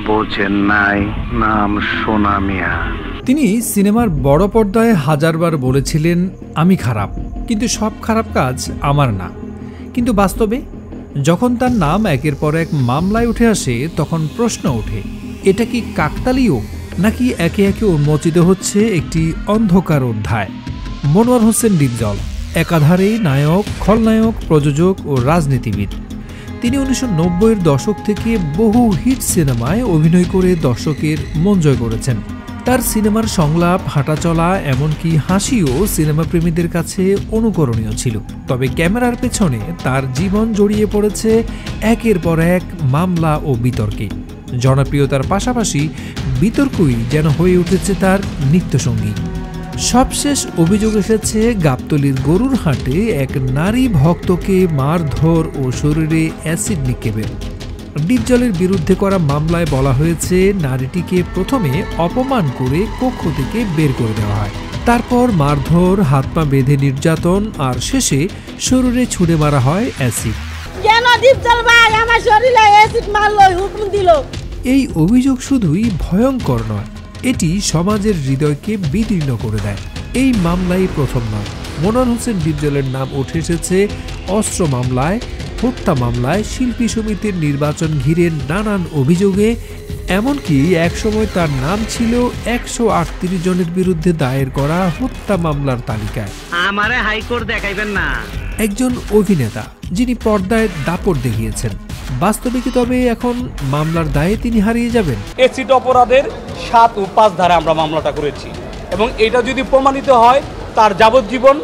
বোঝেন নাই, নাম সোনা মিয়া। তিনি সিনেমার বড় পর্দায় হাজারবার বলেছিলেন, আমি খারাপ, কিন্তু সব খারাপ কাজ আমার না। কিন্তু বাস্তবে যখন তার নাম একের পর এক মামলায় উঠে আসে, তখন প্রশ্ন ওঠে, এটা কি কাকতালীয়, নাকি একে একে উন্মোচিত হচ্ছে একটি অন্ধকার অধ্যায়? মনোয়ার হোসেন ডিপজল একাধারে নায়ক, খলনায়ক, প্রযোজক ও রাজনীতিবিদ। তিনি 1990-এর দশক থেকে বহু হিট সিনেমায় অভিনয় করে দর্শকের মন জয় করেছেন। তার সিনেমার সংলাপ, হাঁটাচলা, এমনকি হাসিও সিনেমাপ্রেমীদের কাছে অনুকরণীয় ছিল। তবে ক্যামেরার পেছনে তার জীবন জড়িয়ে পড়েছে একের পর এক মামলা ও বিতর্কে। জনপ্রিয়তার পাশাপাশি বিতর্কই যেন হয়ে উঠেছে তার নিত্যসঙ্গী। সবশেষ অভিযোগ এসেছে গাবতলীর গরুর হাটে এক নারী ভক্তকে মারধর ও শরীরে অ্যাসিড নিক্ষেপের। ডিপজলের বিরুদ্ধে করা মামলায় বলা হয়েছে, নারীটিকে প্রথমে অপমান করে কক্ষ থেকে বের করে দেওয়া হয়, তারপর মারধর, হাত পা বেঁধে নির্যাতন, আর শেষে শরীরে ছুঁড়ে মারা হয় অ্যাসিড। কেন ডিপজল ভাই আমার শরীরে অ্যাসিড মারলো, হুকুম দিল? এই অভিযোগ শুধুই ভয়ঙ্কর নয়, এটি সমাজের হৃদয়কে বিদীর্ণ করে দেয়। এই মামলাই প্রথম নয়। মনোয়ার হোসেন ডিপজলের নাম উঠে এসেছে অস্ত্র মামলায়, হত্যা মামলায়, শিল্পী সমিতির নির্বাচন ঘিরে নানান অভিযোগে। এমনকি একসময় তার নাম ছিল 138 জনের বিরুদ্ধে দায়ের করা হত্যা মামলার তালিকায়। আমারে হাইকোর্ট দেখাইবেন না। একজন অভিনেতা যিনি পর্দায় দাপট দেখিয়েছেন, বাস্তবে কি তবে এখন মামলার দায়ে তিনি হারিয়ে যাবেন? এসিড অপরাধের 7 ও 5 ধারা আমরা মামলাটা করেছি, এবং এটা যদি প্রমাণিত হয় তার যাবজ্জীবন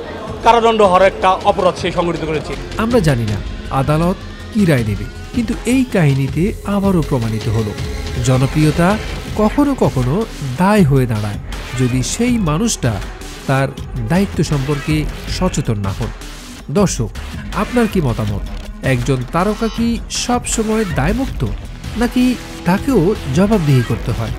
কারাদণ্ড হওয়ার একটা অপরাধ সে সংগঠিত করেছে। আমরা জানি না আদালত কি রায় দেবে, কিন্তু এই কাহিনীতে আবারও প্রমাণিত হলো, জনপ্রিয়তা কখনো কখনো দায় হয়ে দাঁড়ায় যদি সেই মানুষটা তার দায়িত্ব সম্পর্কে সচেতন না হন। দর্শক, আপনার কি মতামত? একজন তারকা কি সব সময় দায়মুক্ত, নাকি তাকেও জবাবদিহি করতে হয়?